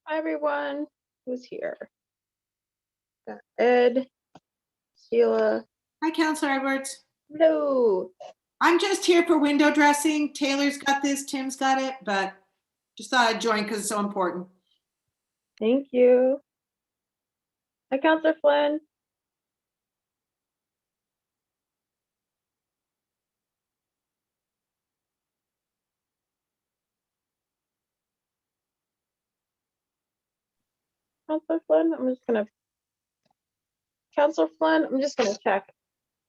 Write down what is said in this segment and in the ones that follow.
Hi, everyone who's here. Got Ed, Sheila. Hi, Counselor Edwards. Hello. I'm just here for window dressing. Taylor's got this, Tim's got it, but just thought I'd join because it's so important. Thank you. Hi, Counselor Flynn. Counselor Flynn, Counselor Flynn, I'm just gonna check.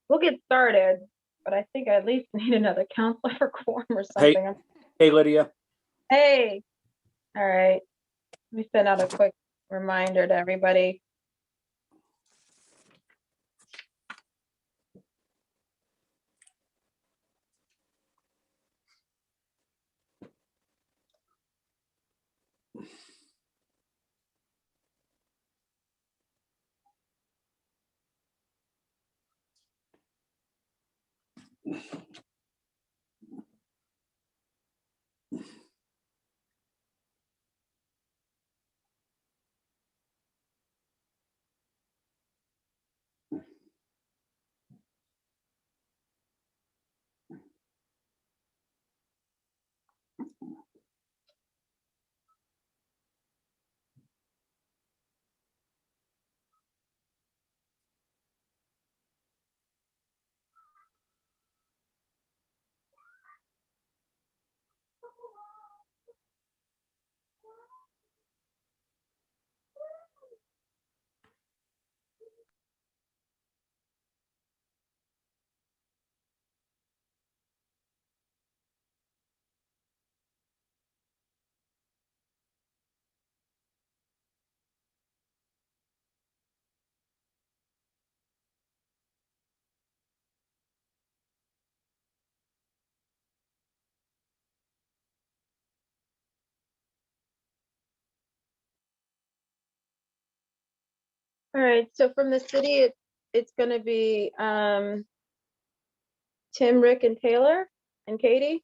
We'll get started, but I think I at least need another counselor for quorum or something. Hey, Lydia. Hey. All right. Let me send out a quick reminder to everybody. All right, so from the city, it's going to be Tim, Rick, and Taylor, and Katie.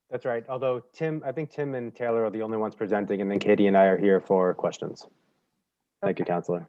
That's right. Although I think Tim and Taylor are the only ones presenting, and then Katie and I are here for questions. Thank you, Counselor.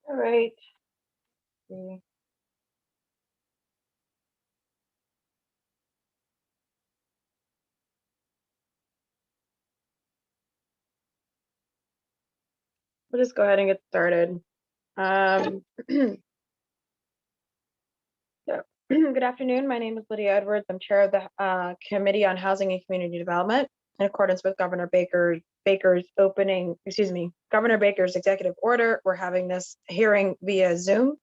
All right. We'll just go ahead and get started. So, good afternoon. My name is Lydia Edwards. I'm chair of the Committee on Housing and Community Development. In accordance with Governor Baker's executive order, we're having this hearing via Zoom.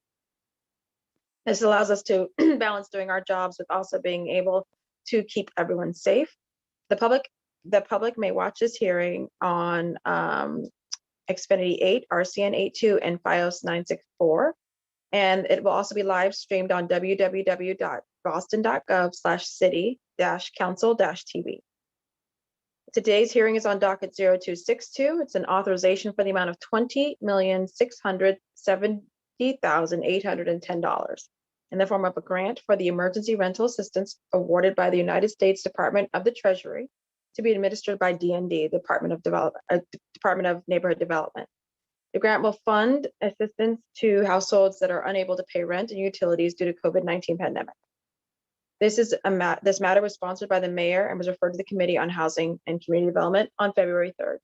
This allows us to balance doing our jobs with also being able to keep everyone safe. The public may watch this hearing on Xfinity 8, RCN 82, and FiOS 964. And it will also be live streamed on www.boston.gov/city-council-tv. Today's hearing is on docket 0262. It's an authorization for the amount of $20,670,810 in the form of a grant for the emergency rental assistance awarded by the United States Department of the Treasury to be administered by DND, Department of Neighborhood Development. The grant will fund assistance to households that are unable to pay rent and utilities due to COVID-19 pandemic. This matter was sponsored by the mayor and was referred to the Committee on Housing and Community Development on February 3rd.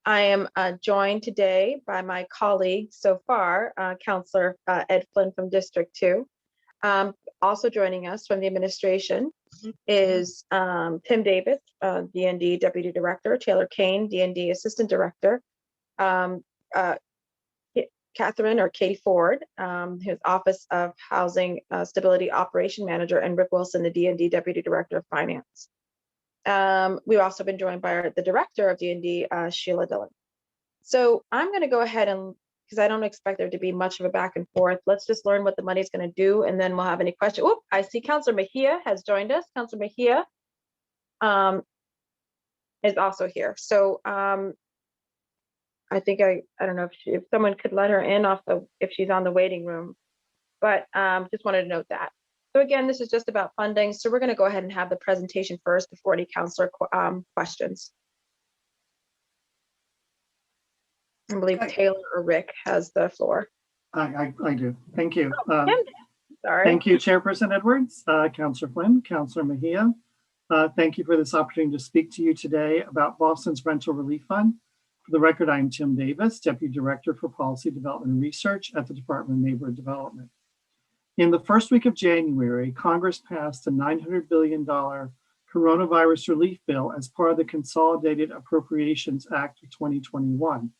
I am joined today by my colleagues so far, Councillor Ed Flynn from District 2. Also joining us from the administration is Tim Davis, DND Deputy Director, Taylor Kane, DND Assistant Director, Catherine or Katie Ford, who's Office of Housing Stability Operation Manager, and Rick Wilson, the DND Deputy Director of Finance. We've also been joined by the Director of DND, Sheila Dillon. So I'm going to go ahead and, because I don't expect there to be much of a back and forth, let's just learn what the money's going to do, and then we'll have any questions. Oh, I see Councilor Mejia has joined us. Councilor Mejia is also here. So I think I don't know if someone could let her in if she's on the waiting room, but just wanted to note that. So again, this is just about funding. So we're going to go ahead and have the presentation first before any councilor questions. I believe Okay. Taylor or Rick has the floor. I do. Thank you. Tim, sorry. Thank you, Chairperson Edwards, Councilor Flynn, Councilor Mejia. Thank you for this opportunity to speak to you today about Boston's Rental Relief Fund. For the record, I am Tim Davis, Deputy Director for Policy Development and Research at the Department of Neighborhood Development. In the first week of January, Congress passed a $900 billion coronavirus relief bill as part of the Consolidated Appropriations Act of 2021,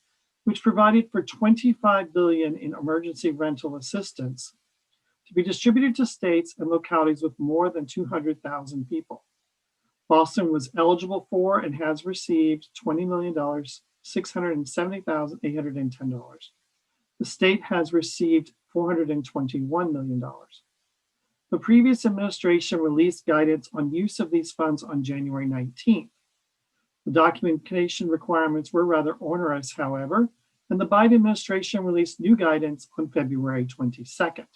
which provided for $25 billion in emergency rental assistance to be distributed to states and localities with more than 200,000 people. Boston was eligible for and has received $20,670,810. The state has received $421 million. The previous administration released guidance on use of these funds on January 19th. The documentation requirements were rather onerous, however, and the Biden administration released new guidance on February 22nd.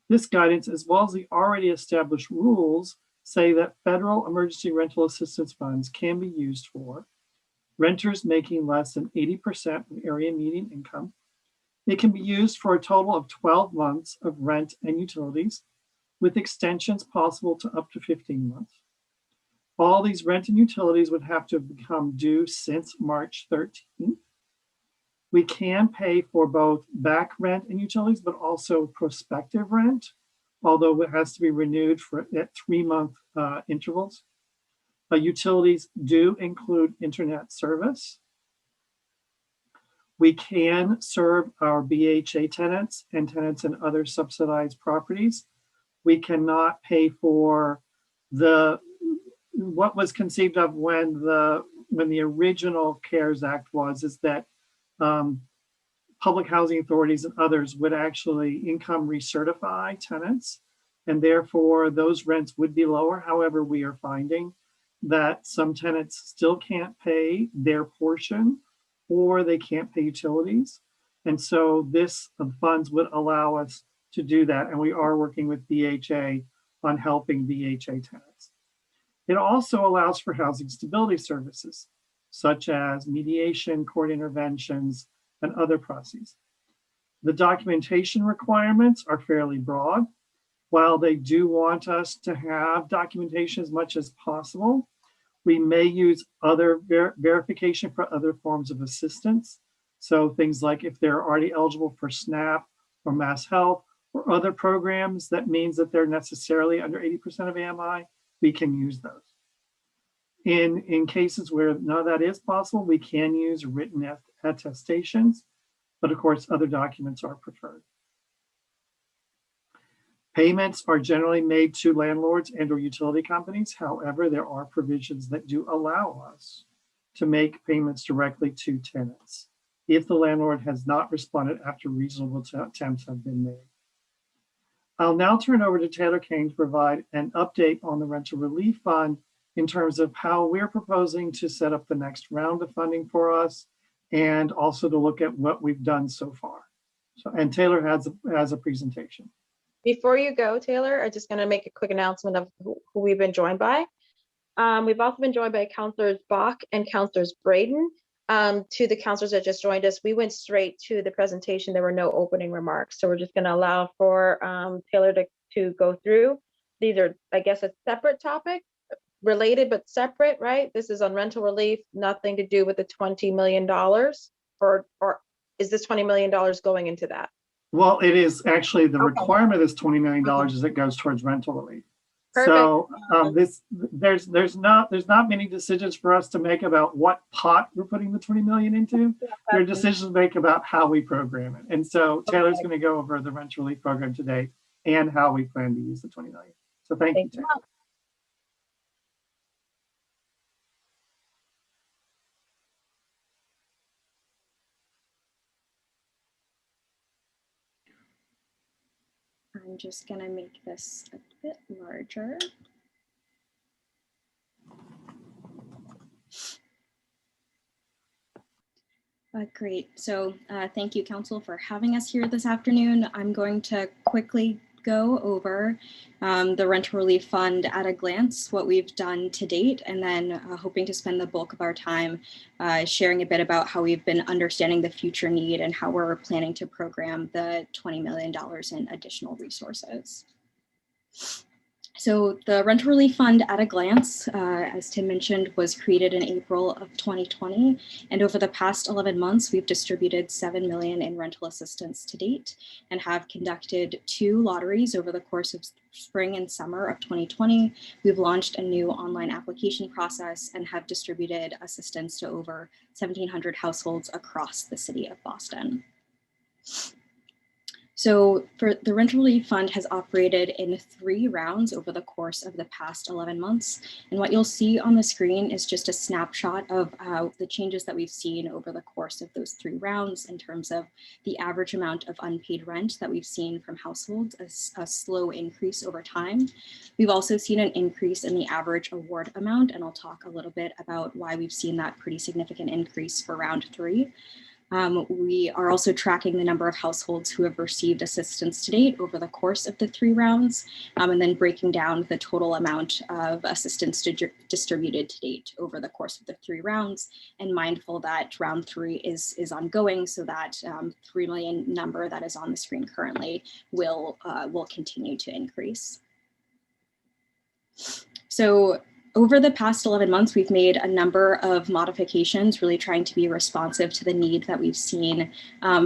This guidance, as well as the already established rules, say that federal emergency rental assistance funds can be used for renters making less than 80% of area median income. It can be used for a total of 12 months of rent and utilities, with extensions possible to up to 15 months. All these rent and utilities would have to have become due since March 13th. We can pay for both back rent and utilities, but also prospective rent, although it has to be renewed at 3-month intervals. Utilities do include internet service. We can serve our BHA tenants and tenants in other subsidized properties. We cannot pay for what was conceived of when the original CARES Act is that public housing authorities and others would actually income recertify tenants, and therefore those rents would be lower. However, we are finding that some tenants still can't pay their portion, or they can't pay utilities. And so this funds would allow us to do that. And we are working with BHA on helping BHA tenants. It also allows for housing stability services, such as mediation, court interventions, and other processes. The documentation requirements are fairly broad. While they do want us to have documentation as much as possible, we may use other verification for other forms of assistance. So things like if they're already eligible for SNAP or Mass Health or other programs, that means that they're necessarily under 80% of AMI, we can use those. In cases where none of that is possible, we can use written attestations, but of course, other documents are preferred. Payments are generally made to landlords and or utility companies. However, there are provisions that do allow us to make payments directly to tenants if the landlord has not responded after reasonable attempts have been made. I'll now turn over to Taylor Kane to provide an update on the Rental Relief Fund in terms of how we're proposing to set up the next round of funding for us, and also to look at what we've done so far. And Taylor has a presentation. Before you go, Taylor, I'm just going to make a quick announcement of who we've been joined by. We've also been joined by Councilors Bach and Councilors Braden. To the councilors that just joined us, we went straight to the presentation. There were no opening remarks. So we're just going to allow for Taylor to go through. These are, I guess, a separate topic, related but separate, right? This is on rental relief, nothing to do with the $20 million, or is this $20 million going into that? Well, it is actually the Okay. requirement is $20 million as it goes towards rental relief. Perfect. So there's not many decisions for us to make about what pot we're putting the 20 million into. There are decisions to make about how we program it. And so Taylor's going to go over the rental relief program today and how we plan to use the 20 million. So thank you, Taylor. I'm just gonna make this a bit larger. Great. So thank you, Council, for having us here this afternoon. I'm going to quickly go over the Rental Relief Fund at a glance, what we've done to date, and then hoping to spend the bulk of our time sharing a bit about how we've been understanding the future need and how we're planning to program the $20 million in additional resources. So the Rental Relief Fund at a glance, as Tim mentioned, was created in April of 2020. And over the past 11 months, we've distributed $7 million in rental assistance to date and have conducted 2 lotteries over the course of spring and summer of 2020. We've launched a new online application process and have distributed assistance to over 1,700 households across the city of Boston. So for the Rental Relief Fund has operated in 3 rounds over the course of the past 11 months. And what you'll see on the screen is just a snapshot of the changes that we've seen over the course of those 3 rounds in terms of the average amount of unpaid rent that we've seen from households, a slow increase over time. We've also seen an increase in the average award amount, and I'll talk a little bit about why we've seen that pretty significant increase for round 3. We are also tracking the number of households who have received assistance to date over the course of the 3 rounds, and then breaking down the total amount of assistance distributed to date over the course of the 3 rounds, and mindful that round 3 is ongoing, so that 3 million number that is on the screen currently will continue to increase. So over the past 11 months, we've made a number of modifications, really trying to be responsive to the need that we've seen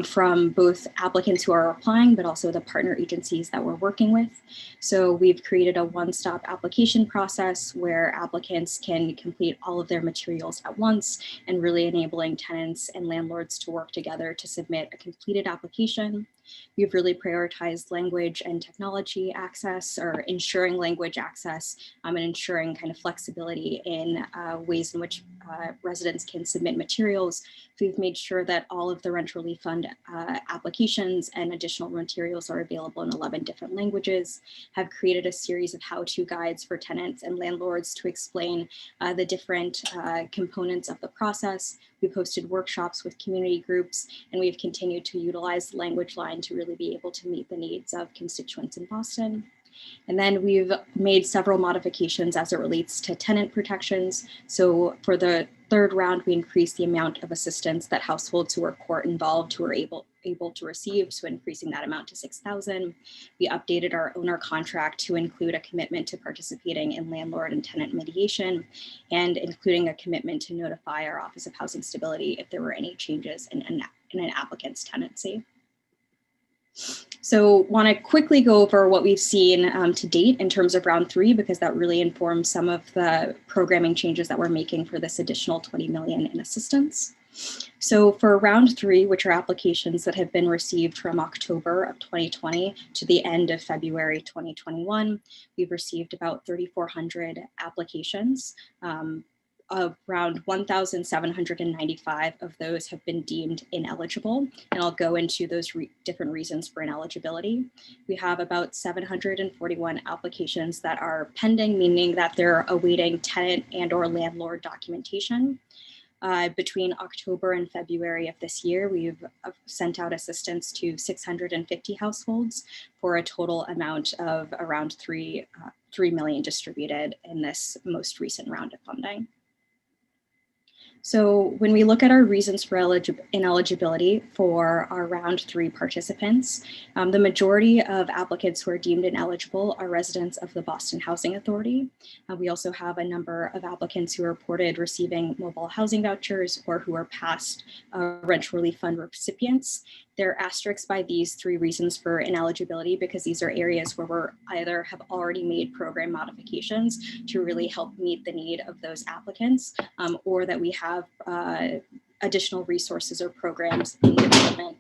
from both applicants who are applying, but also the partner agencies that we're working with. So we've created a one-stop application process where applicants can complete all of their materials at once, and really enabling tenants and landlords to work together to submit a completed application. We've really prioritized language and technology access, or ensuring language access, and ensuring kind of flexibility in ways in which residents can submit materials. We've made sure that all of the Rent Relief Fund applications and additional materials are available in 11 different languages, have created a series of how-to guides for tenants and landlords to explain the different components of the process. We've hosted workshops with community groups, and we've continued to utilize the language line to really be able to meet the needs of constituents in Boston. And then we've made several modifications as it relates to tenant protections. So for the 3rd round, we increased the amount of assistance that households who are court involved who are able to receive, so increasing that amount to $6,000. We updated our owner contract to include a commitment to participating in landlord and tenant mediation, and including a commitment to notify our Office of Housing Stability if there were any changes in an applicant's tenancy. So want to quickly go over what we've seen to date in terms of round 3, because that really informs some of the programming changes that we're making for this additional 20 million in assistance. So for round 3, which are applications that have been received from October of 2020 to the end of February 2021, we've received about 3,400 applications. Around 1,795 of those have been deemed ineligible, and I'll go into those different reasons for ineligibility. We have about 741 applications that are pending, meaning that they're awaiting tenant and or landlord documentation. Between October and February of this year, we've sent out assistance to 650 households for a total amount of around 3 million distributed in this most recent round of funding. So when we look at our reasons for ineligibility for our round 3 participants, the majority of applicants who are deemed ineligible are residents of the Boston Housing Authority. We also have a number of applicants who are reported receiving mobile housing vouchers or who are past Rent Relief Fund recipients. They're asterisks by these 3 reasons for ineligibility because these are areas where we're either have already made program modifications to really help meet the need of those applicants, or that we have additional resources or programs in development,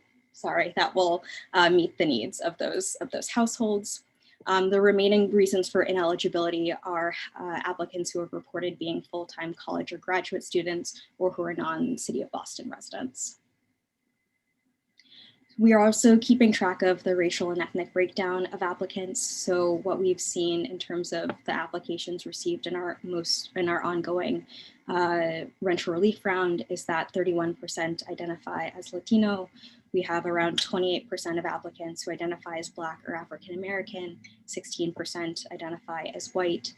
that will meet the needs of those households. The remaining reasons for ineligibility are applicants who have reported being full-time college or graduate students or who are non-City of Boston residents. We are also keeping track of the racial and ethnic breakdown of applicants. So what we've seen in terms of the applications received in our ongoing rental relief round is that 31% identify as Latino. We have around 28% of applicants who identify as Black or African American, 16% identify as white,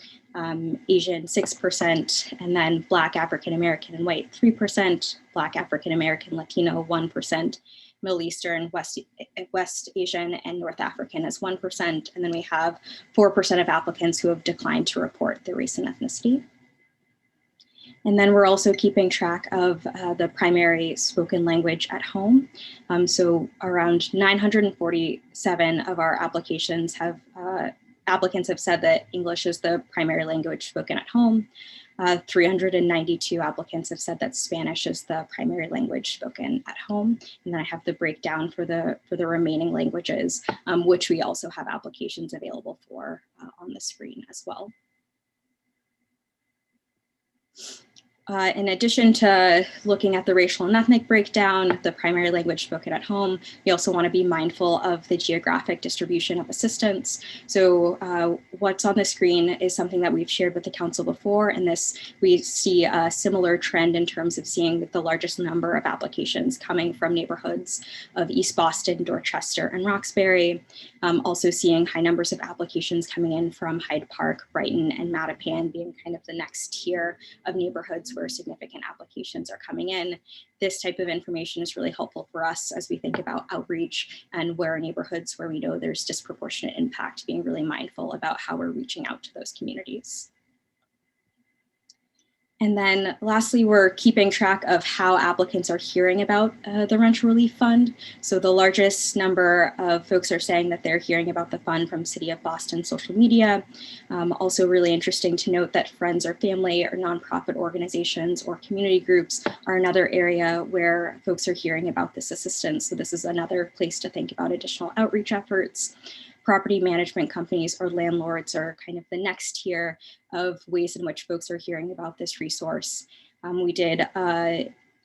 Asian 6%, and then Black, African American, and white 3%, Black, African American, Latino 1%, Middle Eastern, West Asian, and North African as 1%. And then we have 4% of applicants who have declined to report their race and ethnicity. And then we're also keeping track of the primary spoken language at home. So around 947 of our applications have, applicants have said that English is the primary language spoken at home. 392 applicants have said that Spanish is the primary language spoken at home. And then I have the breakdown for the remaining languages, which we also have applications available for on the screen as well. In addition to looking at the racial and ethnic breakdown, the primary language spoken at home, we also want to be mindful of the geographic distribution of assistance. So what's on the screen is something that we've shared with the council before, and this we see a similar trend in terms of seeing the largest number of applications coming from neighborhoods of East Boston, Dorchester, and Roxbury. Also seeing high numbers of applications coming in from Hyde Park, Brighton, and Mattapan being kind of the next tier of neighborhoods where significant applications are coming in. This type of information is really helpful for us as we think about outreach and where neighborhoods where we know there's disproportionate impact, being really mindful about how we're reaching out to those communities. And then lastly, we're keeping track of how applicants are hearing about the Rental Relief Fund. So the largest number of folks are saying that they're hearing about the fund from City of Boston social media. Also really interesting to note that friends or family or nonprofit organizations or community groups are another area where folks are hearing about this assistance. So this is another place to think about additional outreach efforts. Property management companies or landlords are kind of the next tier of ways in which folks are hearing about this resource. We did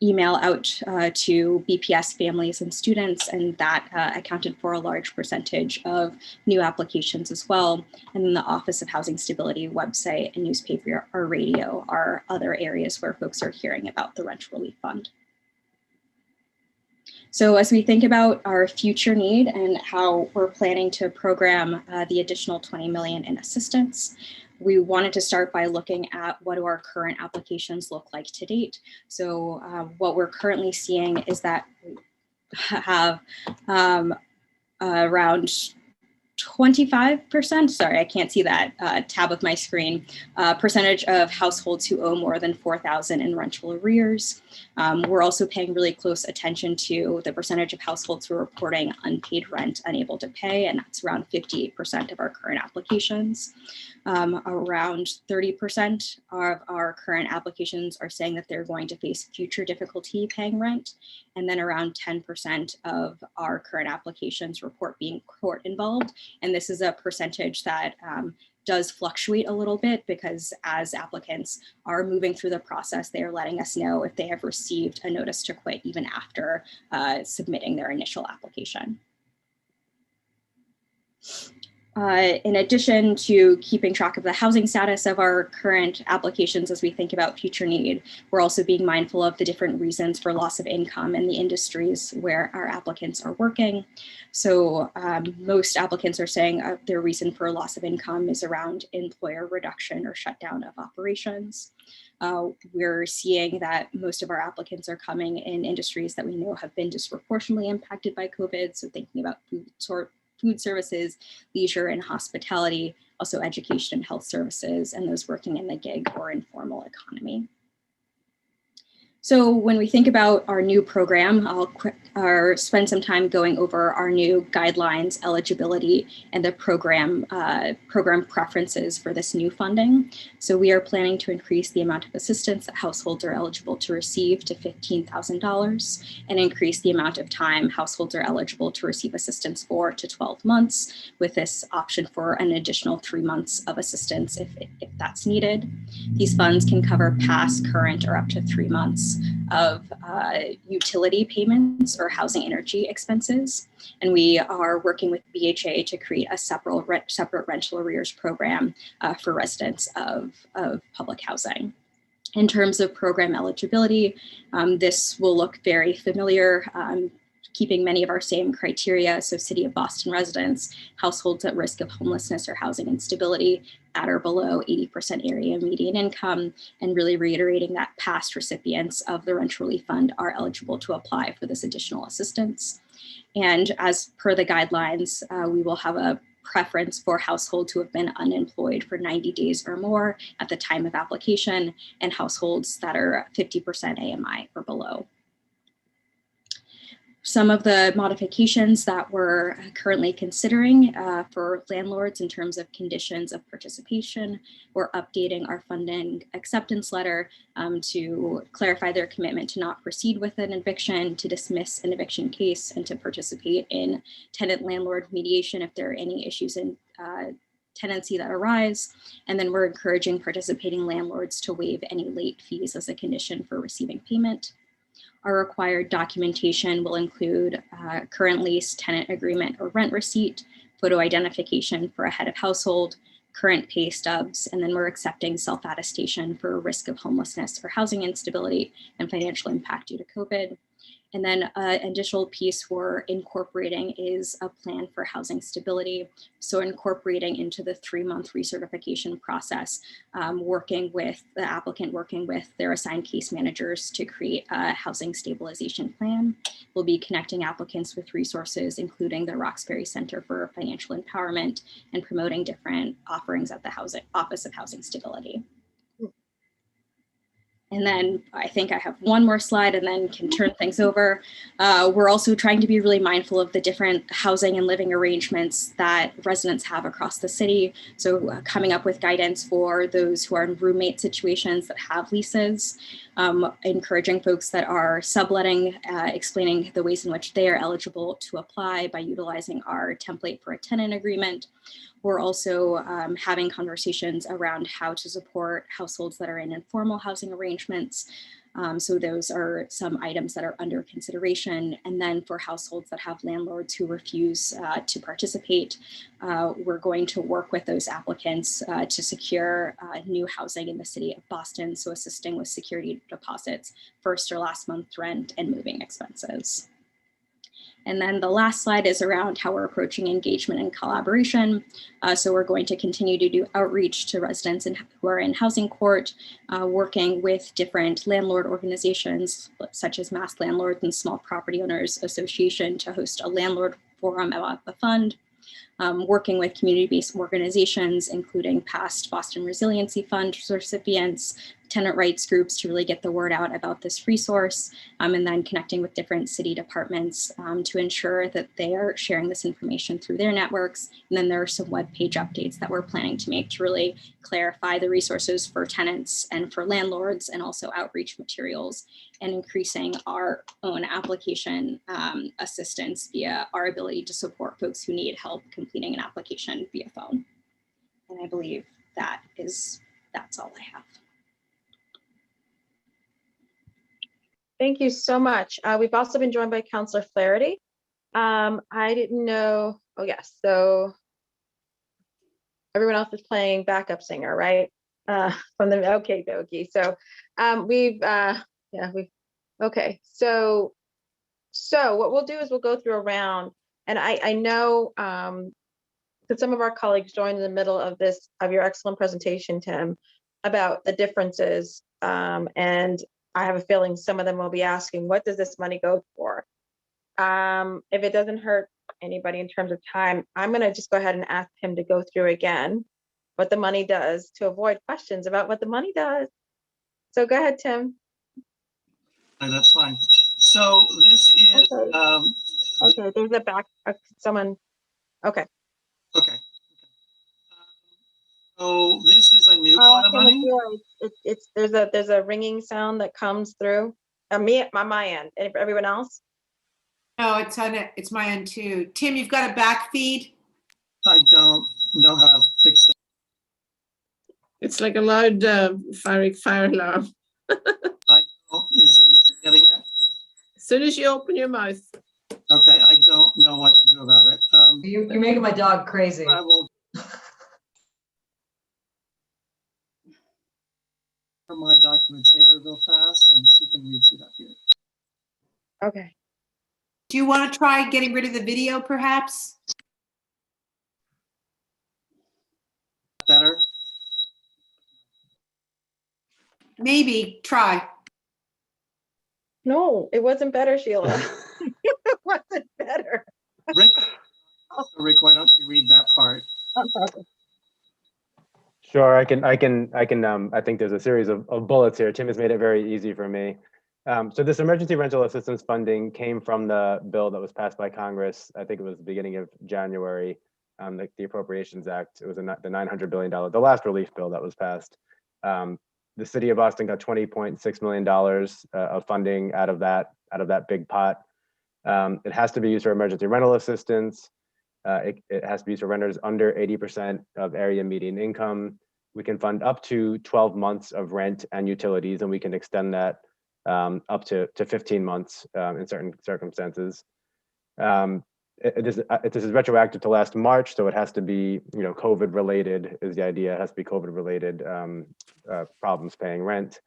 email out to BPS families and students, and that accounted for a large percentage of new applications as well. And then the Office of Housing Stability website and newspaper or radio are other areas where folks are hearing about the Rent Relief Fund. So as we think about our future need and how we're planning to program the additional 20 million in assistance, we wanted to start by looking at what do our current applications look like to date. So what we're currently seeing is that we have around 25%, sorry, I can't see that tab of my screen, percentage of households who owe more than $4,000 in rental arrears. We're also paying really close attention to the percentage of households who are reporting unpaid rent unable to pay, and that's around 58% of our current applications. Around 30% of our current applications are saying that they're going to face future difficulty paying rent. And then around 10% of our current applications report being court involved. And this is a percentage that does fluctuate a little bit because as applicants are moving through the process, they are letting us know if they have received a notice to quit even after submitting their initial application. In addition to keeping track of the housing status of our current applications as we think about future need, we're also being mindful of the different reasons for loss of income in the industries where our applicants are working. So most applicants are saying their reason for loss of income is around employer reduction or shutdown of operations. We're seeing that most of our applicants are coming in industries that we know have been disproportionately impacted by COVID. So thinking about food services, leisure and hospitality, also education and health services, and those working in the gig or informal economy. So when we think about our new program, I'll spend some time going over our new guidelines, eligibility, and the program preferences for this new funding. So we are planning to increase the amount of assistance that households are eligible to receive to $15,000 and increase the amount of time households are eligible to receive assistance for to 12 months, with this option for an additional 3 months of assistance if that's needed. These funds can cover past, current, or up to 3 months payments of utility payments or housing energy expenses. And we are working with BHA to create a separate rental arrears program for residents of public housing. In terms of program eligibility, this will look very familiar, keeping many of our same criteria. So City of Boston residents, households at risk of homelessness or housing instability at or below 80% area median income, and really reiterating that past recipients of the Rent Relief Fund are eligible to apply for this additional assistance. And as per the guidelines, we will have a preference for households who have been unemployed for 90 days or more at the time of application, and households that are 50% AMI or below. Some of the modifications that we're currently considering for landlords in terms of conditions of participation, we're updating our funding acceptance letter to clarify their commitment to not proceed with an eviction, to dismiss an eviction case, and to participate in tenant-landlord mediation if there are any issues in tenancy that arise. And then we're encouraging participating landlords to waive any late fees as a condition for receiving payment. Our required documentation will include current lease, tenant agreement or rent receipt, photo identification for a head of household, current pay stubs, and then we're accepting self-attestation for risk of homelessness or housing instability and financial impact due to COVID. And then an additional piece we're incorporating is a plan for housing stability. So incorporating into the 3-month recertification process, working with the applicant, working with their assigned case managers to create a housing stabilization plan. We'll be connecting applicants with resources, including the Roxbury Center for Financial Empowerment, and promoting different offerings at the Office of Housing Stability. And then I think I have one more slide and then can turn things over. We're also trying to be really mindful of the different housing and living arrangements that residents have across the city. So coming up with guidance for those who are in roommate situations that have leases, encouraging folks that are subletting, explaining the ways in which they are eligible to apply by utilizing our template for a tenant agreement. We're also having conversations around how to support households that are in informal housing arrangements. So those are some items that are under consideration. And then for households that have landlords who refuse to participate, we're going to work with those applicants to secure new housing in the city of Boston. So assisting with security deposits, first or last month's rent, and moving expenses. And then the last slide is around how we're approaching engagement and collaboration. So we're going to continue to do outreach to residents who are in housing court, working with different landlord organizations, such as Mass Landlords and Small Property Owners Association, to host a landlord forum about the fund. Working with community-based organizations, including past Boston Resiliency Fund recipients, tenant rights groups, to really get the word out about this resource, and then connecting with different city departments to ensure that they are sharing this information through their networks. And then there are some web page updates that we're planning to make to really clarify the resources for tenants and for landlords, and also outreach materials, and increasing our own application assistance via our ability to support folks who need help completing an application via phone. And I believe that's all I have. Thank you so much. We've also been joined by Councilor Flaherty. I didn't know, oh yes, so everyone else is playing backup singer, right? From the, okay, dokie. So okay. So what we'll do is we'll go through a round, and I know that some of our colleagues joined in the middle of your excellent presentation, Tim, about the differences, and I have a feeling some of them will be asking, what does this money go for? If it doesn't hurt anybody in terms of time, I'm going to just go ahead and ask him to go through again what the money does, to avoid questions about what the money does. So go ahead, Tim. That's fine. So this is okay. There's a back someone. Okay. Okay. So this is a new pot of money. There's a ringing sound that comes through. Me at my end. And everyone else? No, it's my end too. Tim, you've got a back feed? I don't know how to fix it. It's like a loud fire alarm. Is Soon as you open your mouth. Okay, I don't know what to do about it. You're making my dog crazy. I will. For my document, Taylor, real fast, and she can read through that here. Okay. Do you want to try getting rid of the video perhaps? Better? Maybe, try. No, it wasn't better, Sheila. It wasn't better. Rick, why don't you read that part? Sure, I think there's a series of bullets here. Tim has made it very easy for me. So this emergency rental assistance funding came from the bill that was passed by Congress. I think it was the beginning of January, the Appropriations Act. It was the $900 billion, the last relief bill that was passed. The city of Boston got $20.6 million of funding out of that big pot. It has to be used for emergency rental assistance. It has to be used for renters under 80% of area median income. We can fund up to 12 months of rent and utilities, and we can extend that up to 15 months in certain circumstances. This is retroactive to last March, so it has to be, COVID related is the idea. It has to be COVID related problems paying rent.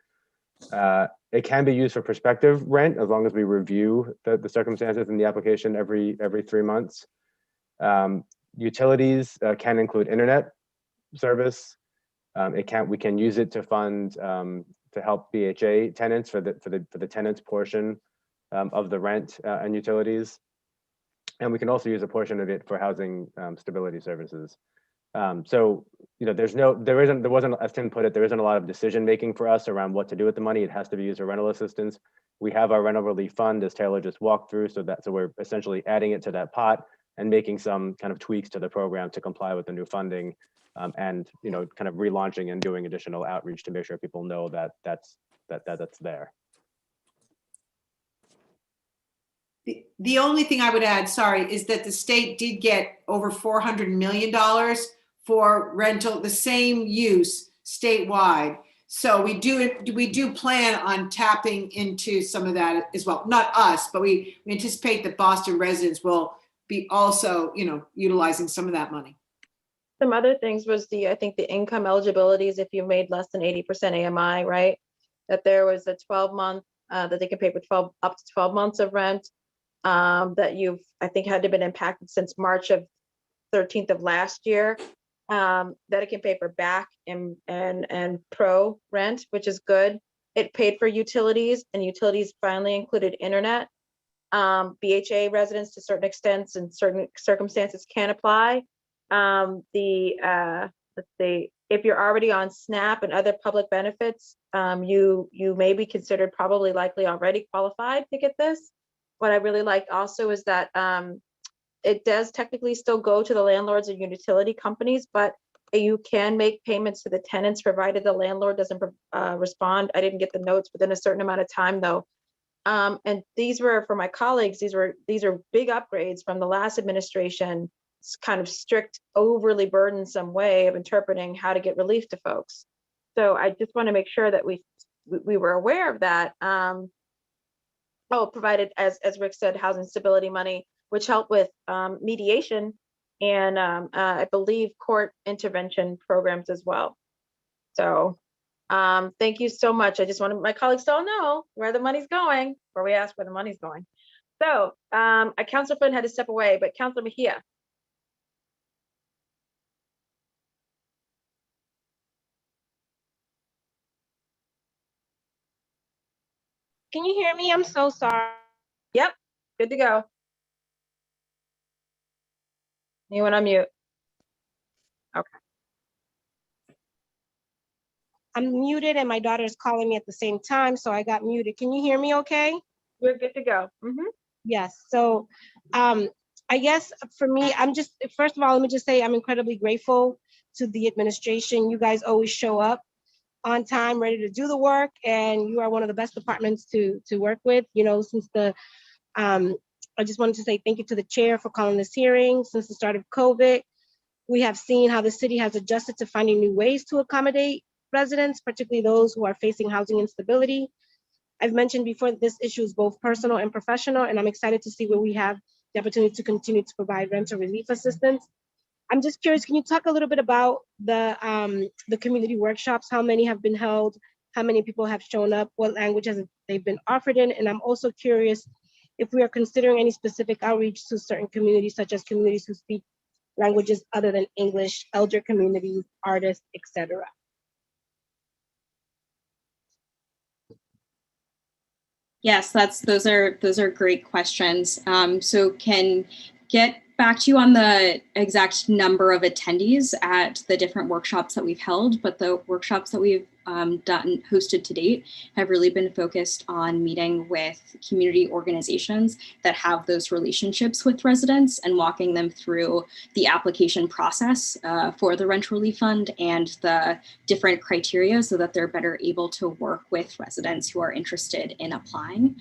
It can be used for prospective rent as long as we review the circumstances in the application every 3 months. Utilities can include internet service. We can use it to fund to help BHA tenants for the tenants portion of the rent and utilities. And we can also use a portion of it for housing stability services. So, there wasn't, as Tim put it, there isn't a lot of decision making for us around what to do with the money. It has to be used for rental assistance. We have our rental relief fund, as Taylor just walked through, so we're essentially adding it to that pot and making some kind of tweaks to the program to comply with the new funding, and kind of relaunching and doing additional outreach to make sure people know that that's there. The only thing I would add, sorry, is that the state did get over $400 million for rental, the same use statewide. So we do plan on tapping into some of that as well. Not us, but we anticipate that Boston residents will be also, utilizing some of that money. Some other things was I think the income eligibilities, if you made less than 80% AMI, right? That there was a 12-month, that they can pay for up to 12 months of rent. That I think had to been impacted since March of 13th of last year, that it can pay for back and pro rent, which is good. It paid for utilities, and utilities finally included internet. BHA residents to certain extents and certain circumstances can apply. Let's see, if you're already on SNAP and other public benefits, you may be considered probably likely already qualified to get this. What I really liked also is that it does technically still go to the landlords and utility companies, but you can make payments to the tenants provided the landlord doesn't respond. I didn't get the notes within a certain amount of time though. And these were, for my colleagues, these are big upgrades from the last administration. It's kind of strict, overly burdensome way of interpreting how to get relief to folks. So I just want to make sure that we were aware of that. Provided, as Rick said, housing stability money, which helped with mediation and I believe court intervention programs as well. So thank you so much. I just wanted my colleagues to all know where the money's going, before we ask where the money's going. So Councilor Flynn had to step away, but Councilor Mejia. Can you hear me? I'm so sorry. Yep, good to go. You went on mute. Okay. I'm muted and my daughter's calling me at the same time, so I got muted. Can you hear me okay? We're good to go. Yes. So I guess for me, first of all, let me just say I'm incredibly grateful to the administration. You guys always show up on time, ready to do the work, and you are one of the best departments to work with. Since I just wanted to say thank you to the chair for calling this hearing. Since the start of COVID, we have seen how the city has adjusted to finding new ways to accommodate residents, particularly those who are facing housing instability. I've mentioned before that this issue is both personal and professional, and I'm excited to see where we have the opportunity to continue to provide rental relief assistance. I'm just curious, can you talk a little bit about the community workshops? How many have been held? How many people have shown up? What languages they've been offered in? And I'm also curious if we are considering any specific outreach to certain communities, such as communities who speak languages other than English, elder communities, artists, etc. Yes, those are great questions. So can get back to you on the exact number of attendees at the different workshops that we've held, but the workshops that we've hosted to date have really been focused on meeting with community organizations that have those relationships with residents and walking them through the application process for the rent relief fund and the different criteria so that they're better able to work with residents who are interested in applying.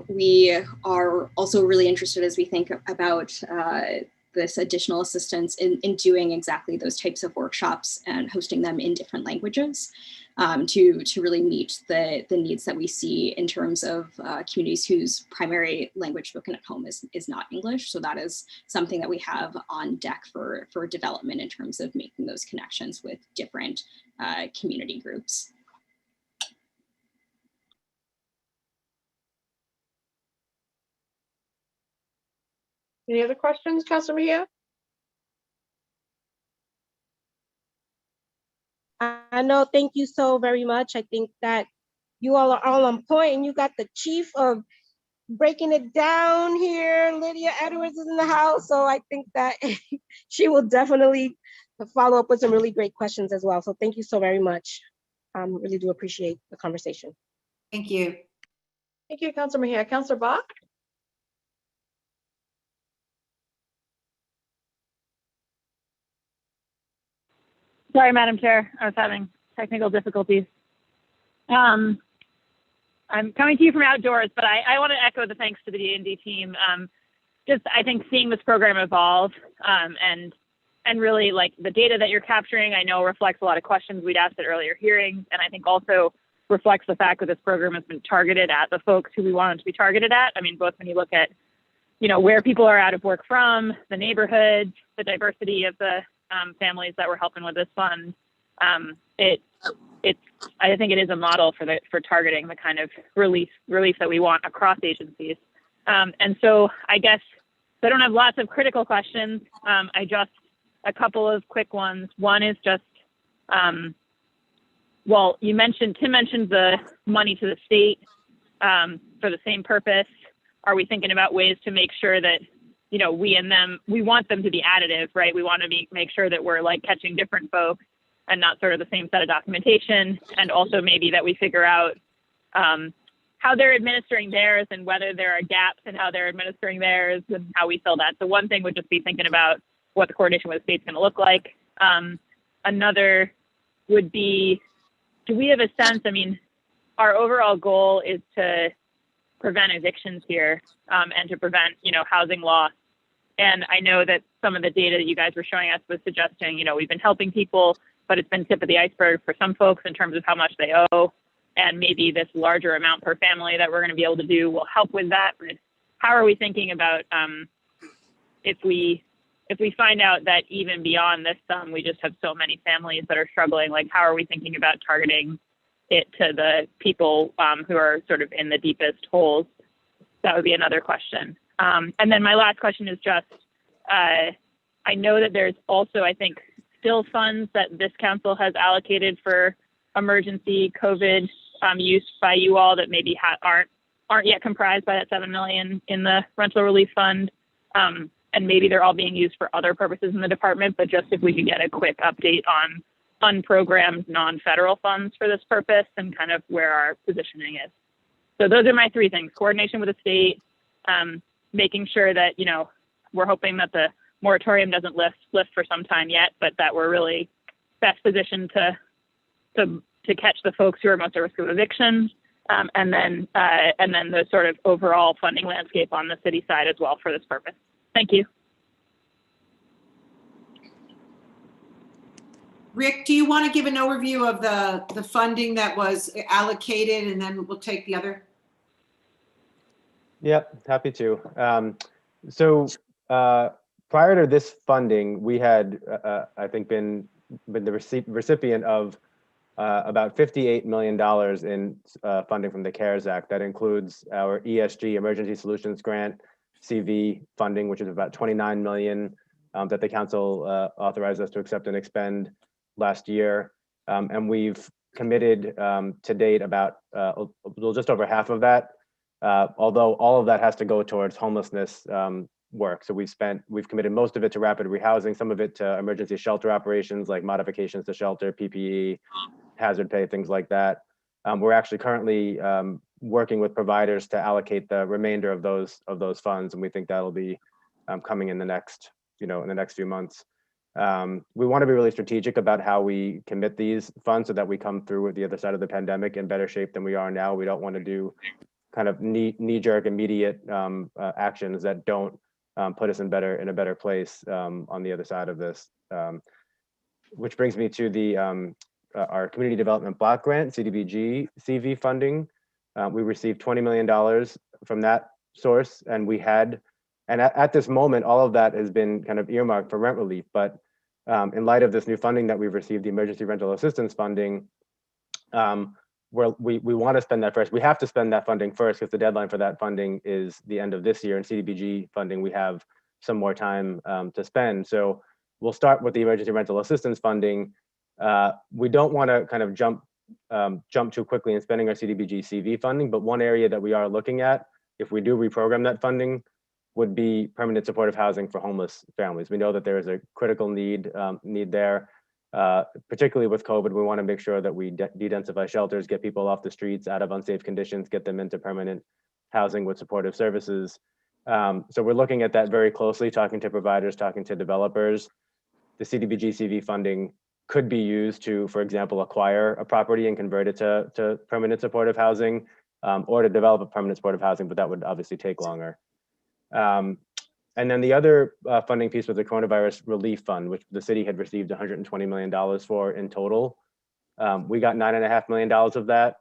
We are also really interested as we think about this additional assistance in doing exactly those types of workshops and hosting them in different languages to really meet the needs that we see in terms of communities whose primary language spoken at home is not English. So that is something that we have on deck for development in terms of making those connections with different community groups. Any other questions, Councilor Mejia? I know, thank you so very much. I think that you all are all on point, and you got the chief of breaking it down here. Lydia Edwards is in the house, so I think that she will definitely follow up with some really great questions as well. So thank you so very much. Really do appreciate the conversation. Thank you. Thank you, Councilor Mejia. Councilor Bach? Sorry, Madam Chair, I was having technical difficulties. I'm coming to you from outdoors, but I want to echo the thanks to the D&D team. Just, I think seeing this program evolve and really like the data that you're capturing, I know reflects a lot of questions we'd asked at earlier hearings, and I think also reflects the fact that this program has been targeted at the folks who we want it to be targeted at. I mean, both when you look at, you know, where people are out of work from, the neighborhoods, the diversity of the families that we're helping with this fund. I think it is a model for targeting the kind of relief that we want across agencies. And so I guess I don't have lots of critical questions. A couple of quick ones. One is just, well, Tim mentioned the money to the state for the same purpose. Are we thinking about ways to make sure that, you know, we want them to be additive, right? We want to make sure that we're like catching different folks and not sort of the same set of documentation. And also maybe that we figure out how they're administering theirs and whether there are gaps in how they're administering theirs and how we fill that. So one thing would just be thinking about what the coordination with the state's going to look like. Another would be, do we have a sense, I mean, our overall goal is to prevent evictions here and to prevent, you know, housing loss. And I know that some of the data that you guys were showing us was suggesting, you know, we've been helping people, but it's been tip of the iceberg for some folks in terms of how much they owe. And maybe this larger amount per family that we're going to be able to do will help with that. But how are we thinking about if we find out that even beyond this sum, we just have so many families that are struggling, like how are we thinking about targeting it to the people who are sort of in the deepest holes? That would be another question. And then my last question is just, I know that there's also, I think, still funds that this council has allocated for emergency COVID use by you all that maybe aren't yet comprised by that $7 million in the rental relief fund. And maybe they're all being used for other purposes in the department, but just if we could get a quick update on unprogrammed non-federal funds for this purpose and kind of where our positioning is. So those are my three things: coordination with the state, making sure that, you know, we're hoping that the moratorium doesn't lift for some time yet, but that we're really best positioned to catch the folks who are most at risk of eviction, and then the sort of overall funding landscape on the city side as well for this purpose. Thank you. Rick, do you want to give an overview of the funding that was allocated, and then we'll take the other? Yep, happy to. So prior to this funding, we had, I think, been the recipient of about $58 million in funding from the CARES Act. That includes our ESG, Emergency Solutions Grant, CV funding, which is about $29 million that the council authorized us to accept and expend last year. And we've committed to date about just over half of that, although all of that has to go towards homelessness work. So we've committed most of it to rapid rehousing, some of it to emergency shelter operations like modifications to shelter, PPE, hazard pay, things like that. We're actually currently working with providers to allocate the remainder of those funds, and we think that'll be coming in the next few months. We want to be really strategic about how we commit these funds so that we come through with the other side of the pandemic in better shape than we are now. We don't want to do kind of knee-jerk immediate actions that don't put us in a better place on the other side of this. Which brings me to our Community Development Block Grant, CDBG CV funding. We received $20 million from that source, and at this moment, all of that has been kind of earmarked for rent relief. But in light of this new funding that we've received, the emergency rental assistance funding, we want to spend that first. We have to spend that funding first because the deadline for that funding is the end of this year. And CDBG funding, we have some more time to spend. So we'll start with the emergency rental assistance funding. We don't want to kind of jump too quickly in spending our CDBG CV funding, but one area that we are looking at, if we do reprogram that funding, would be permanent supportive housing for homeless families. We know that there is a critical need there, particularly with COVID. We want to make sure that we de-densify shelters, get people off the streets, out of unsafe conditions, get them into permanent housing with supportive services. So we're looking at that very closely, talking to providers, talking to developers. The CDBG CV funding could be used to, for example, acquire a property and convert it to permanent supportive housing, or to develop a permanent supportive housing, but that would obviously take longer. And then the other funding piece was the Coronavirus Relief Fund, which the city had received $120 million for in total. We got $9.5 million of that,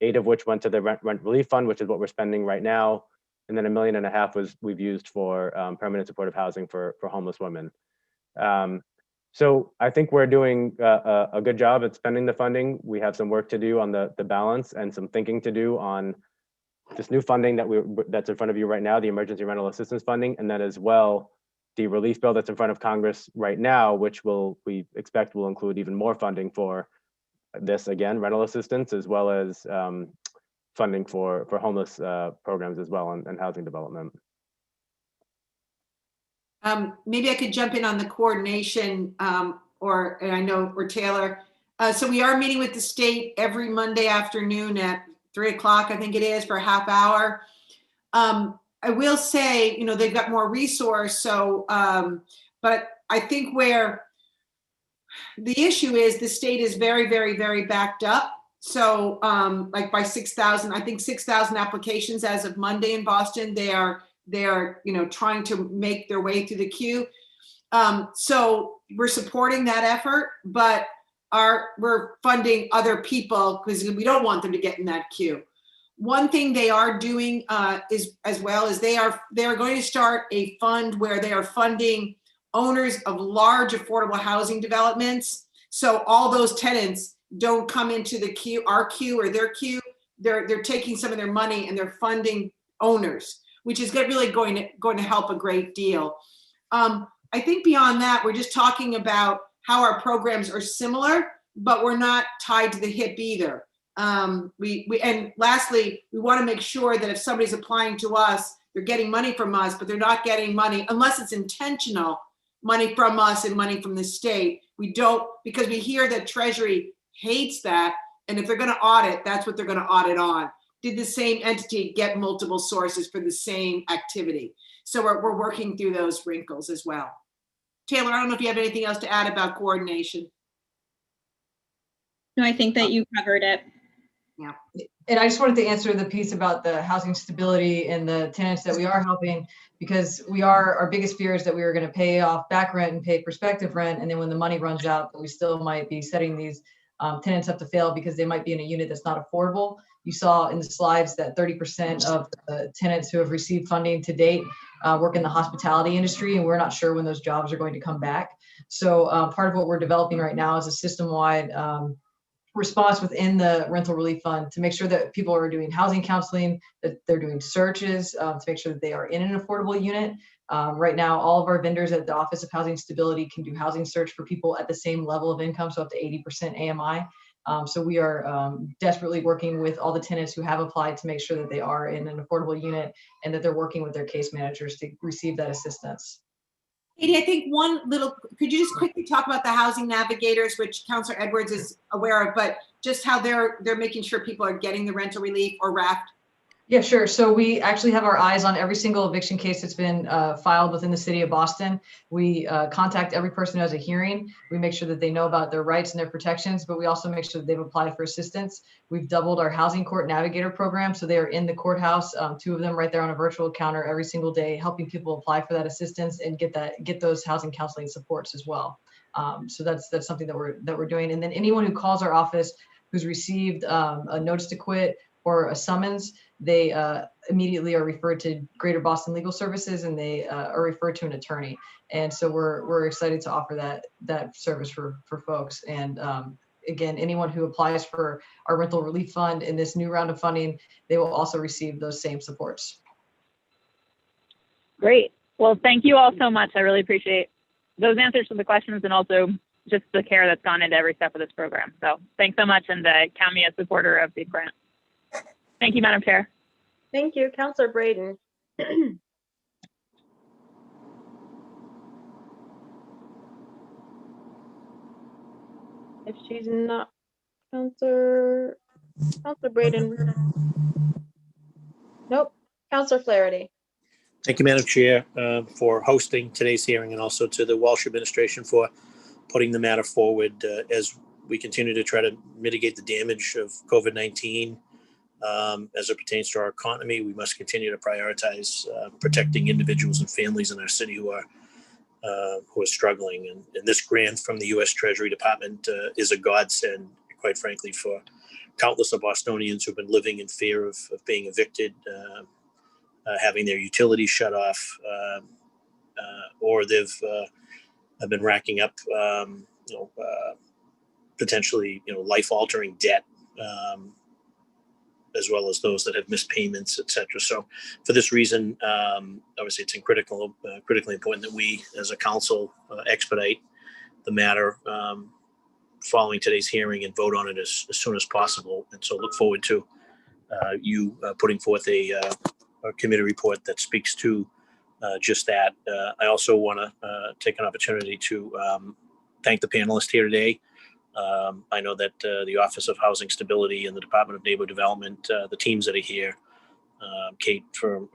8 of which went to the rent relief fund, which is what we're spending right now. And then $1.5 million we've used for permanent supportive housing for homeless women. So I think we're doing a good job at spending the funding. We have some work to do on the balance and some thinking to do on this new funding that's in front of you right now, the emergency rental assistance funding, and then as well, the relief bill that's in front of Congress right now, which we expect will include even more funding for this, again, rental assistance, as well as funding for homeless programs as well and housing development. Maybe I could jump in on the coordination, or Taylor. So we are meeting with the state every Monday afternoon at 3 o'clock, I think it is, for a half hour. I will say, they've got more resource. So, but I think where the issue is, the state is very, very, very backed up. So like by 6,000, I think 6,000 applications as of Monday in Boston, they are trying to make their way through the queue. So we're supporting that effort, but we're funding other people because we don't want them to get in that queue. One thing they are doing is they are going to start a fund where they are funding owners of large affordable housing developments. So all those tenants don't come into the queue, our queue or their queue. They're taking some of their money and they're funding owners, which is really going to help a great deal. I think beyond that, we're just talking about how our programs are similar, but we're not tied to the hip either. And lastly, we want to make sure that if somebody's applying to us, they're getting money from us, but they're not getting money unless it's intentional money from us and money from the state. We don't, because we hear that Treasury hates that. And if they're going to audit, that's what they're going to audit on. Did the same entity get multiple sources for the same activity? So we're working through those wrinkles as well. Taylor, I don't know if you have anything else to add about coordination. No, I think that you covered it. And I just wanted to answer the piece about the housing stability and the tenants that we are helping, because our biggest fear is that we are going to pay off back rent and pay prospective rent. And then when the money runs out, that we still might be setting these tenants up to fail because they might be in a unit that's not affordable. You saw in the slides that 30% of the tenants who have received funding to date work in the hospitality industry, and we're not sure when those jobs are going to come back. So part of what we're developing right now is a system-wide response within the rental relief fund to make sure that people are doing housing counseling, that they're doing searches to make sure that they are in an affordable unit. Right now, all of our vendors at the Office of Housing Stability can do housing search for people at the same level of income, so up to 80% AMI. So we are desperately working with all the tenants who have applied to make sure that they are in an affordable unit and that they're working with their case managers to receive that assistance. Katie, I think could you just quickly talk about the Housing Navigators, which Councilor Edwards is aware of, but just how they're making sure people are getting the rental relief or RAFT? Yeah, sure. So we actually have our eyes on every single eviction case that's been filed within the city of Boston. We contact every person who has a hearing. We make sure that they know about their rights and their protections, but we also make sure that they've applied for assistance. We've doubled our Housing Court Navigator program. So they are in the courthouse, 2 of them right there on a virtual counter every single day, helping people apply for that assistance and get those housing counseling supports as well. So that's something that we're doing. And then anyone who calls our office who's received a notice to quit or a summons, they immediately are referred to Greater Boston Legal Services, and they are referred to an attorney. And so we're excited to offer that service for folks. And again, anyone who applies for our rental relief fund in this new round of funding, they will also receive those same supports. Great. Well, thank you all so much. I really appreciate those answers to the questions and also just the care that's gone into every step of this program. So thanks so much, and count me a supporter of the grant. Thank you, Madam Chair. Thank you, Councilor Braden. If she's not, Councilor Braden. Nope. Councilor Flaherty. Thank you, Madam Chair, for hosting today's hearing, and also to the Walsh administration for putting the matter forward as we continue to try to mitigate the damage of COVID-19 as it pertains to our economy. We must continue to prioritize protecting individuals and families in our city who are struggling. And this grant from the U.S. Treasury Department is a godsend, quite frankly, for countless of Bostonians who've been living in fear of being evicted, having their utilities shut off, or they've been racking up, potentially, life-altering debt, as well as those that have missed payments, et cetera. So for this reason, obviously it's critically important that we as a council expedite the matter following today's hearing and vote on it as soon as possible. And so look forward to you putting forth a committee report that speaks to just that. I also want to take an opportunity to thank the panelists here today. I know that the Office of Housing Stability and the Department of Neighborhood Development, the teams that are here, Kate from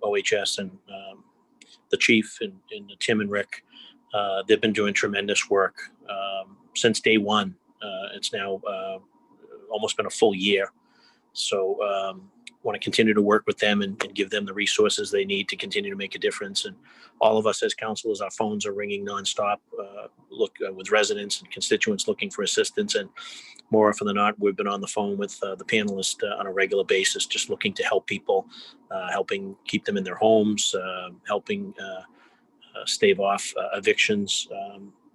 OHS and the chief and Tim and Rick, they've been doing tremendous work since day one. It's now almost been a full year. So want to continue to work with them and give them the resources they need to continue to make a difference. And all of us as councilors, our phones are ringing nonstop, with residents and constituents looking for assistance. And more often than not, we've been on the phone with the panelists on a regular basis, just looking to help people, helping keep them in their homes, helping stave off evictions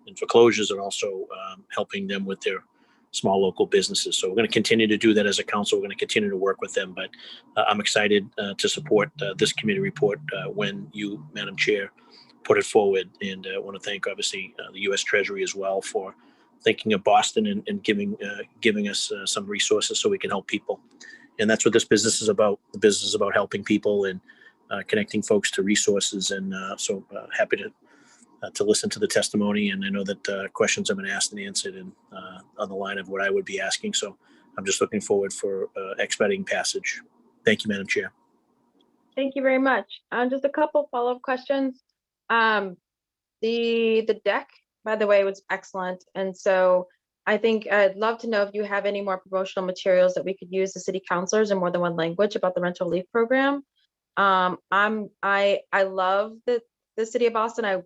and foreclosures, and also helping them with their small local businesses. So we're going to continue to do that as a council. We're going to continue to work with them, but I'm excited to support this committee report when you, Madam Chair, put it forward. And I want to thank, obviously, the U.S. Treasury as well for thinking of Boston and giving us some resources so we can help people. And that's what this business is about. The business is about helping people and connecting folks to resources. And so happy to listen to the testimony. And I know that questions have been asked and answered and on the line of what I would be asking. So I'm just looking forward for expediting passage. Thank you, Madam Chair. Thank you very much. Just a couple follow-up questions. The deck, by the way, was excellent. And so I think I'd love to know if you have any more promotional materials that we could use as city councilors in more than one language about the rental relief program. I love the city of Boston. I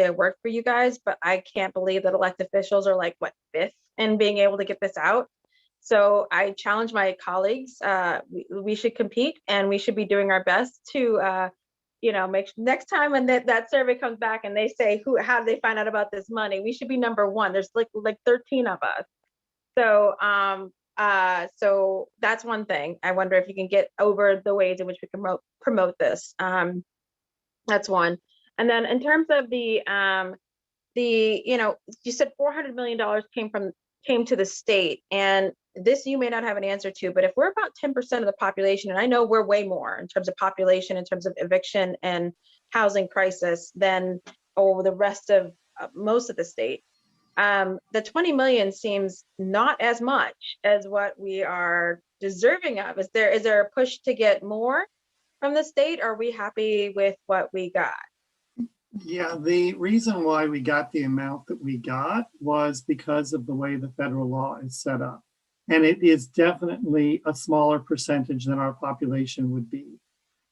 work for you guys, but I can't believe that elected officials are like what, fifth in being able to get this out. So I challenge my colleagues. We should compete, and we should be doing our best to make next time when that survey comes back and they say how did they find out about this money, we should be number one. There's like 13 of us. So that's one thing. I wonder if you can get over the ways in which we can promote this. That's one. And then in terms of you said $400 million came to the state, and this you may not have an answer to, but if we're about 10% of the population, and I know we're way more in terms of population, in terms of eviction and housing crisis than the rest of most of the state, the 20 million seems not as much as what we are deserving of. Is there a push to get more from the state? Or are we happy with what we got? Yeah, the reason why we got the amount that we got was because of the way the federal law is set up. And it is definitely a smaller percentage than our population would be.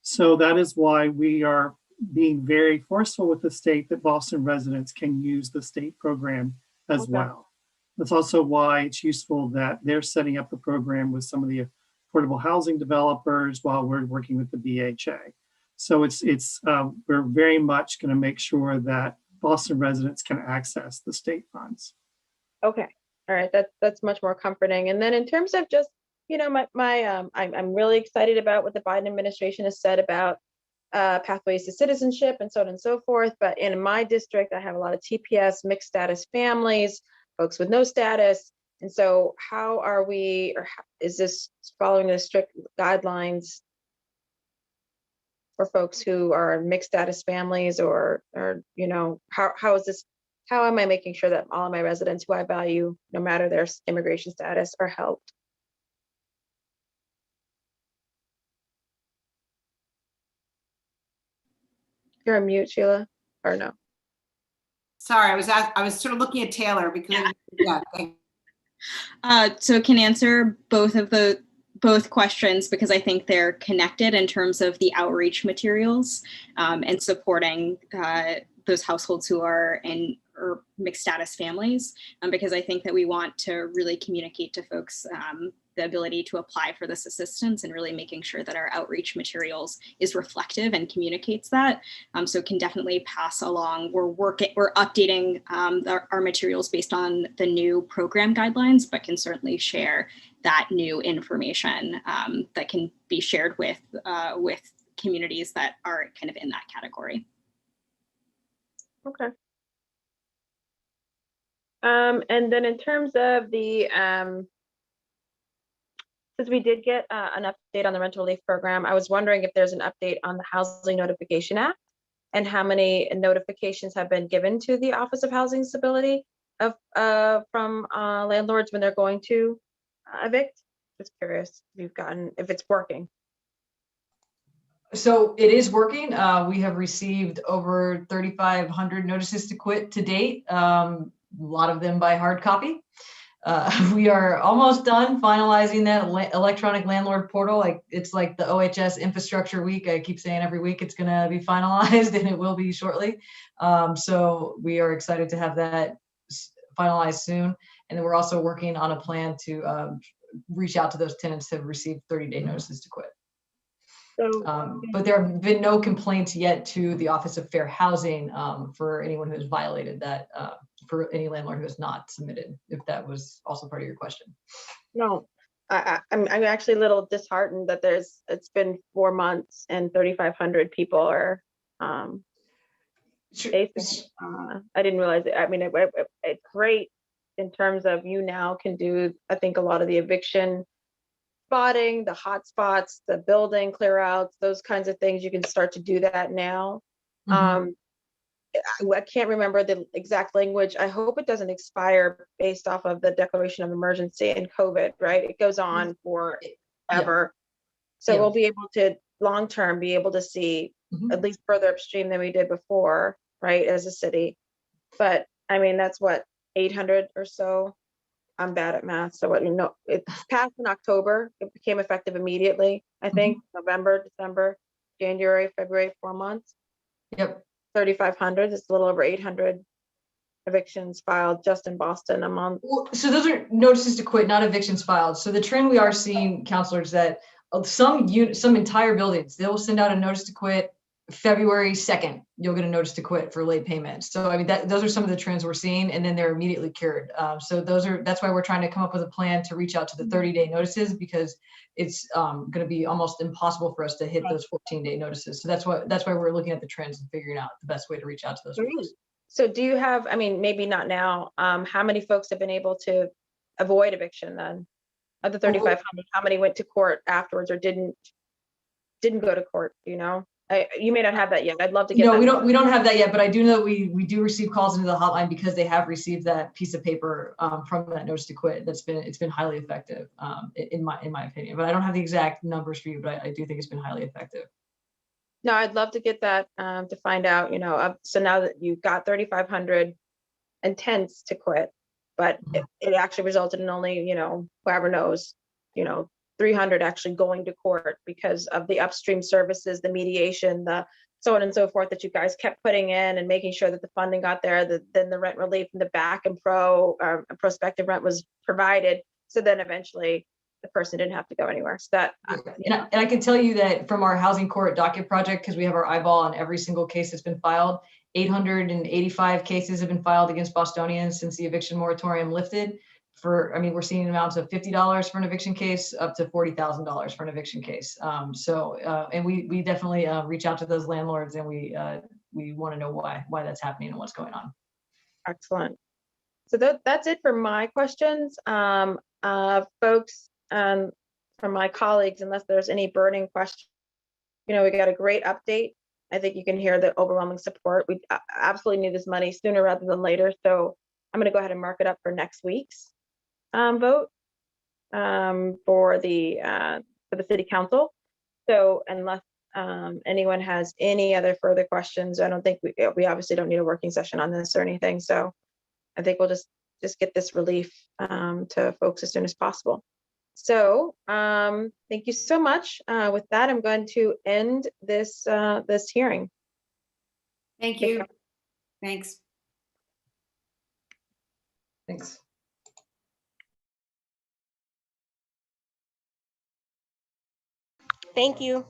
So that is why we are being very forceful with the state that Boston residents can use the state program as well. That's also why it's useful that they're setting up the program with some of the affordable housing developers while we're working with the BHA. So we're very much going to make sure that Boston residents can access the state funds. Okay, all right, that's much more comforting. And then in terms of just, I'm really excited about what the Biden administration has said about pathways to citizenship and so on and so forth. But in my district, I have a lot of TPS, mixed status families, folks with no status. And so how are we, is this following the strict guidelines for folks who are mixed status families, or how is this, how am I making sure that all of my residents who I value, no matter their immigration status, are helped? You're on mute, Sheila, or no? Sorry, I was sort of looking at Taylor because So can answer both questions, because I think they're connected in terms of the outreach materials and supporting those households who are in or mixed status families, because I think that we want to really communicate to folks the ability to apply for this assistance, and really making sure that our outreach materials is reflective and communicates that. So can definitely pass along. We're updating our materials based on the new program guidelines, but can certainly share that new information that can be shared with communities that are kind of in that category. Okay. And then in terms of the, since we did get an update on the rental relief program, I was wondering if there's an update on the Housing Notification Act and how many notifications have been given to the Office of Housing Stability from landlords when they're going to evict. Just curious if it's working. So it is working. We have received over 3,500 notices to quit to date. A lot of them by hard copy. We are almost done finalizing that electronic landlord portal. It's like the OHS infrastructure week. I keep saying every week it's going to be finalized, and it will be shortly. So we are excited to have that finalized soon. And then we're also working on a plan to reach out to those tenants who have received 30-day notices to quit. But there have been no complaints yet to the Office of Fair Housing for anyone who has violated that, for any landlord who has not submitted, if that was also part of your question. No, I'm actually a little disheartened that it's been 4 months and 3,500 people are I didn't realize it. I mean, it's great in terms of you now can do, I think, a lot of the eviction spotting, the hot spots, the building clear outs, those kinds of things. You can start to do that now. Mm-hmm. I can't remember the exact language. I hope it doesn't expire based off of the declaration of emergency and COVID, right? It goes on forever. Yeah. So we'll be able to long-term be able to see at least further upstream than we did before, right? As a city. But I mean, that's what, 800 or so I'm bad at math, so what, you know, it passed in October. It became effective immediately. I think November, December, January, February, 4 months. Yep. 3,500. It's a little over 800 evictions filed just in Boston a month. So those are notices to quit, not evictions filed. So the trend we are seeing, counselors, that some entire buildings, they will send out a notice to quit February 2nd. You'll get a notice to quit for late payments. So I mean, those are some of the trends we're seeing, and then they're immediately cured. So that's why we're trying to come up with a plan to reach out to the 30-day notices, because it's going to be almost impossible for us to hit those 14-day notices. So that's why we're looking at the trends and figuring out the best way to reach out to those folks. So do you have, I mean, maybe not now, how many folks have been able to avoid eviction then? Of the 3,500, how many went to court afterwards or didn't go to court, you know? You may not have that yet. I'd love to get No, that. we don't have that yet, but I do know we do receive calls into the hotline because they have received that piece of paper from that notice to quit. It's been highly effective in my opinion. But I don't have the exact numbers for you, but I do think it's been highly effective. No, I'd love to get that to find out, you know, so now that you've got 3,500 intents to quit, but it actually resulted in only, you know, whoever knows, you know, 300 actually going to court because of the upstream services, the mediation, the so on and so forth that you guys kept putting in and making sure that the funding got there, then the rent relief and the back and prospective rent was provided. So then eventually the person didn't have to go anywhere. So that, and I can tell you that from our housing court docket project, because we have our eyeball on every single case that's been filed, 885 cases have been filed against Bostonians since the eviction moratorium lifted. We're seeing amounts of $50 for an eviction case up to $40,000 for an eviction case. And we definitely reach out to those landlords, and we want to know why that's happening and what's going on. excellent. So that's it for my questions. Folks, from my colleagues, unless there's any burning questions, you know, we got a great update. I think you can hear the overwhelming support. We absolutely need this money sooner rather than later. So I'm going to go ahead and mark it up for next week's vote for the city council. So unless anyone has any other further questions, I don't think we obviously don't need a working session on this or anything. So I think we'll just get this relief to folks as soon as possible. So thank you so much. With that, I'm going to end this this hearing. Thank you. Thanks. Thanks. Thank you.